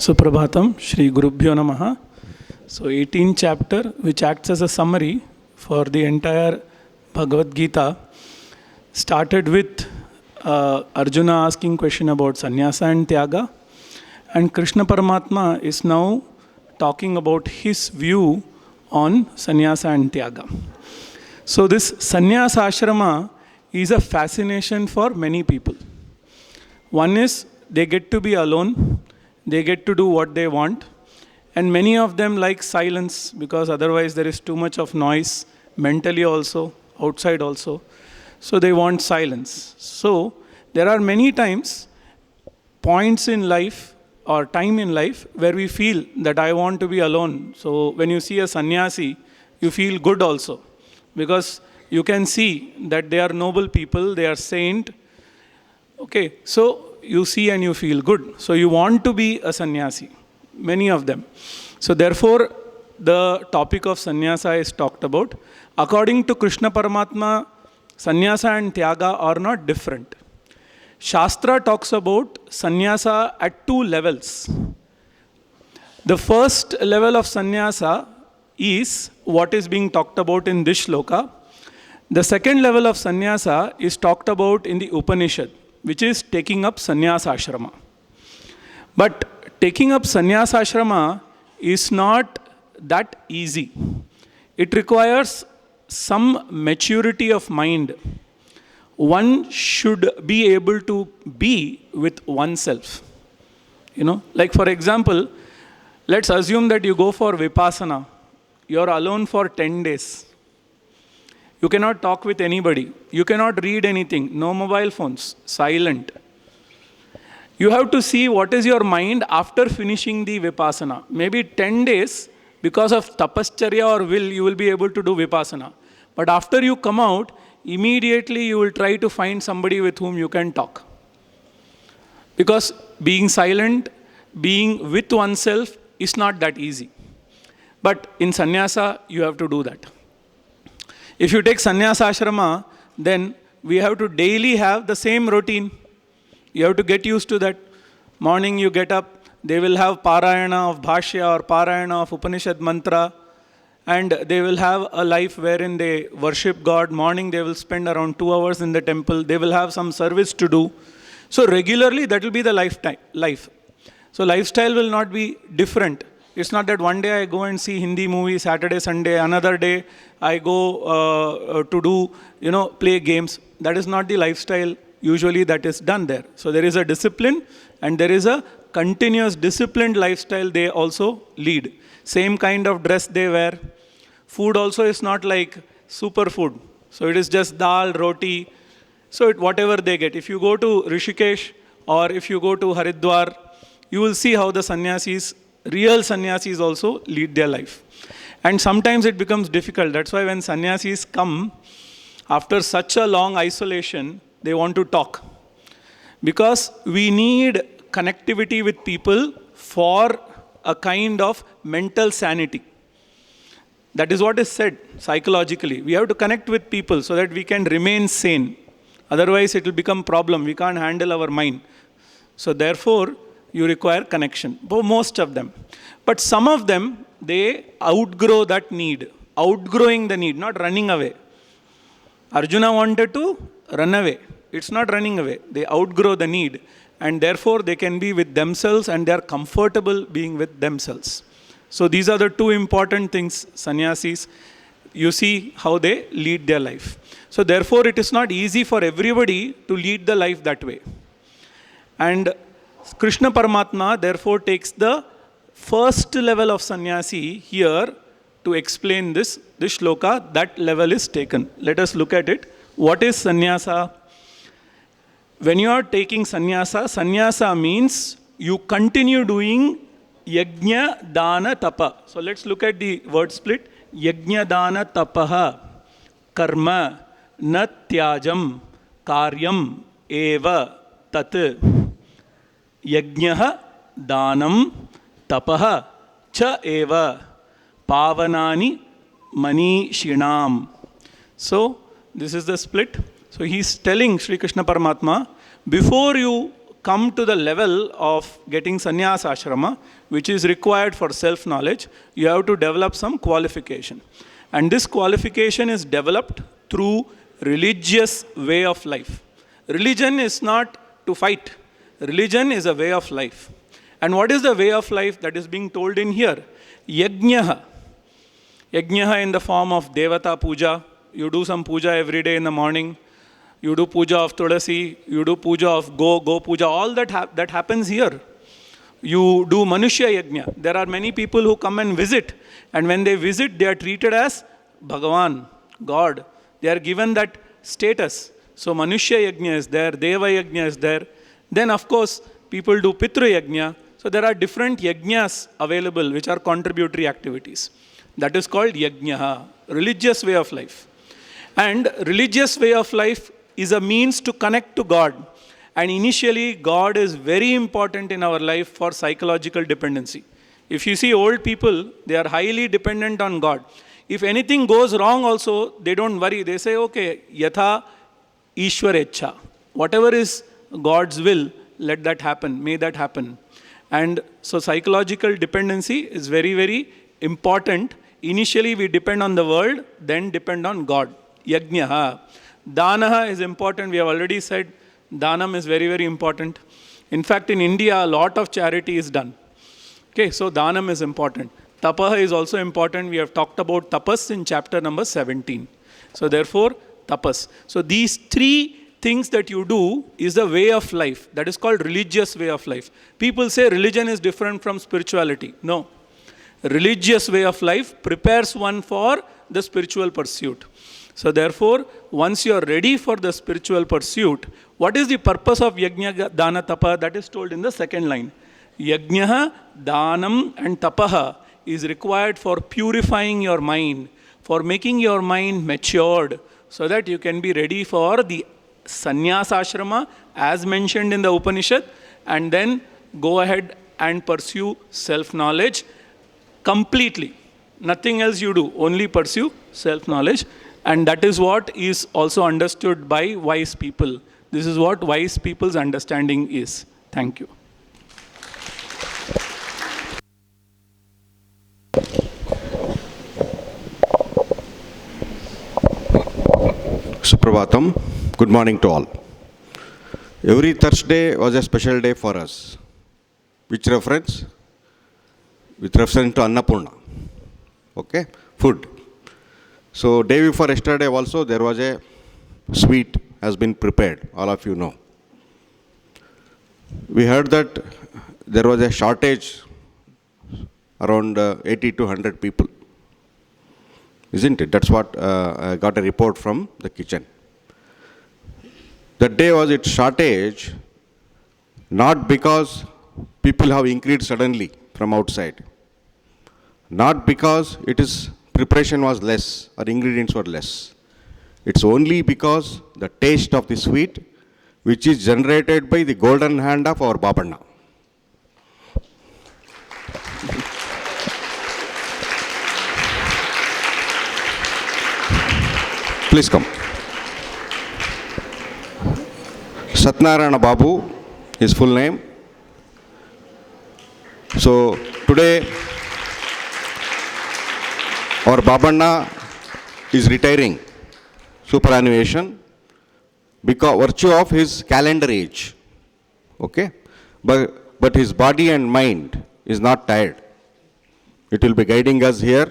Suprabhatam, Shri Gurubhyo Namaha. So 18th chapter, which acts as a summary for the entire Bhagavad Gita, started with Arjuna asking question about sannyasa and tyaga, and Krishna Paramatma is now talking about his view on sannyasa and tyaga. So this sannyasa ashrama is a fascination for many people. One is they get to be alone, they get to do what they want, and many of them like silence because otherwise there is too much of noise, mentally also, outside also. So they want silence. So there are many times, points in life or time in life where we feel that I want to be alone. So when you see a sannyasi, you feel good also because you can see that they are noble people, they are saint. Okay, so you see and you feel good. So you want to be a sannyasi, many of them. So therefore, the topic of sannyasa is talked about. According to Krishna Paramatma, sannyasa and tyaga are not different. Shastra talks about sannyasa at two levels. The first level of sannyasa is what is being talked about in this shloka. The second level of sannyasa is talked about in the Upanishad, which is taking up sannyasa ashrama. But taking up sannyasa ashrama is not that easy. It requires some maturity of mind. One should be able to be with oneself. Like for example, let's assume that you go for vipassana. You're alone for 10 days. You cannot talk with anybody. You cannot read anything. No mobile phones. Silent. You have to see what is your mind after finishing the vipassana. Maybe 10 days, because of tapascharya or will, you will be able to do vipassana. But after you come out, immediately you will try to find somebody with whom you can talk. Because being silent, being with oneself is not that easy. But in sannyasa, you have to do that. If you take sannyasa ashrama, then we have to daily have the same routine. You have to get used to that. Morning you get up, they will have parayana of bhashya or parayana of Upanishad mantra, and they will have a life wherein they worship God. Morning they will spend around 2 hours in the temple. They will have some service to do. So regularly that will be the life. So lifestyle will not be different. It's not that one day I go and see Hindi movie, Saturday, Sunday, another day I go play games. That is not the lifestyle usually that is done there. So there is a discipline and there is a continuous disciplined lifestyle they also lead. Same kind of dress they wear. Food also is not like super food. So it is just dal, roti. So whatever they get. If you go to Rishikesh or if you go to Haridwar, you will see how the sannyasis, real sannyasis also lead their life. And sometimes it becomes difficult. That's why when sannyasis come, after such a long isolation, they want to talk. Because we need connectivity with people for a kind of mental sanity. That is what is said psychologically. We have to connect with people so that we can remain sane. Otherwise, it will become problem. We can't handle our mind. So therefore, you require connection. Most of them. But some of them, they outgrow that need. Outgrowing the need, not running away. Arjuna wanted to run away. It's not running away. They outgrow the need. And therefore, they can be with themselves and they are comfortable being with themselves. So these are the two important things, sannyasis. You see how they lead their life. So therefore, it is not easy for everybody to lead the life that way. And Krishna Paramatma therefore takes the first level of sannyasi here to explain this shloka. That level is taken. Let us look at it. What is sannyasa? When you are taking sannyasa means you continue doing yajna, dana, tapa. So let's look at the word split. Yajna, dana, tapaha, karma, na tyajam, karyam, eva, tat. Yajnaha, danam, tapaha, cha eva, pavanani, manishinam. So this is the split. So he's telling Sri Krishna Paramatma, before you come to the level of getting sannyasa ashrama, which is required for self-knowledge, you have to develop some qualification. And this qualification is developed through religious way of life. Religion is not to fight. Religion is a way of life. And what is the way of life that is being told in here? Yajnaha. Yajnaha in the form of Devata puja. You do some puja every day in the morning. You do puja of Tulasi. You do puja of go puja. All that happens here. You do Manushya Yajna. There are many people who come and visit. And when they visit, they are treated as Bhagavan, God. They are given that status. So Manushya Yajna is there. Deva Yajna is there. Then of course, people do Pitru Yajna. So there are different yajnas available which are contributory activities. That is called yajna, religious way of life. And religious way of life is a means to connect to God. And initially, God is very important in our life for psychological dependency. If you see old people, they are highly dependent on God. If anything goes wrong also, they don't worry. They say, okay, yatha ishwarecha. Whatever is God's will, let that happen. May that happen. And so psychological dependency is very, very important. Initially, we depend on the world, then depend on God. Yajnaha. Danaha is important. We have already said Danam is very, very important. In fact, in India, a lot of charity is done. Okay, so Danam is important. Tapaha is also important. We have talked about tapas in chapter number 17. So therefore, tapas. So these three things that you do is the way of life. That is called religious way of life. People say religion is different from spirituality. No. Religious way of life prepares one for the spiritual pursuit. So therefore, once you are ready for the spiritual pursuit, what is the purpose of yajna, dana, tapa? That is told in the second line. Yajnaha, danam and tapaha is required for purifying your mind, for making your mind matured, so that you can be ready for the sannyasa ashrama as mentioned in the Upanishad, and then go ahead and pursue self-knowledge completely. Nothing else you do, only pursue self-knowledge. And that is what is also understood by wise people. This is what wise people's understanding is. Thank you. Suprabhatam. Good morning to all. Every Thursday was a special day for us. Which reference? With reference to Annapurna. Okay? Food. So day before yesterday also there was a sweet has been prepared. All of you know. We heard that there was a shortage around 80 to 100 people. Isn't it? That's what I got a report from the kitchen. That day was its shortage, not because people have increased suddenly from outside, not because preparation was less or ingredients were less. It's only because the taste of the sweet, which is generated by the golden hand of our Babanna. Please come. Satnarayana Babu, his full name. So today, our Babanna is retiring superannuation because virtue of his calendar age. Okay? But his body and mind is not tired. It will be guiding us here.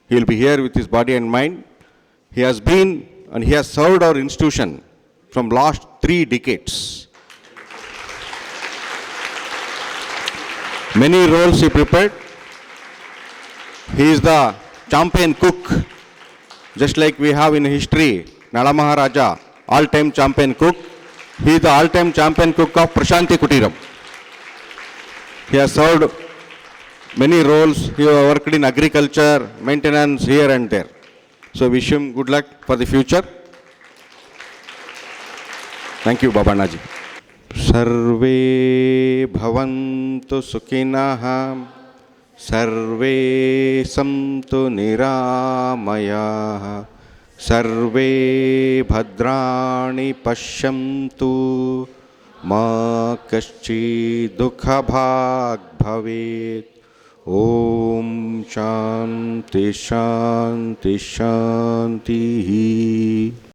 He will be here with his body and mind. He has been and he has served our institution from last 3 decades. Many roles he prepared. He is the champion cook, just like we have in history, Nala Maharaja, all-time champion cook. He is the all-time champion cook of Prashanti Kutiram. He has served many roles. He has worked in agriculture, maintenance, here and there. So wish him good luck for the future. Thank you, Babanaji. Sarve bhavantu sukhinah, sarve santu niramayah, sarve bhadrani pashyantu मा कश्चित् दुःखभाग् भवेत्। ओम शांति शांति शांति।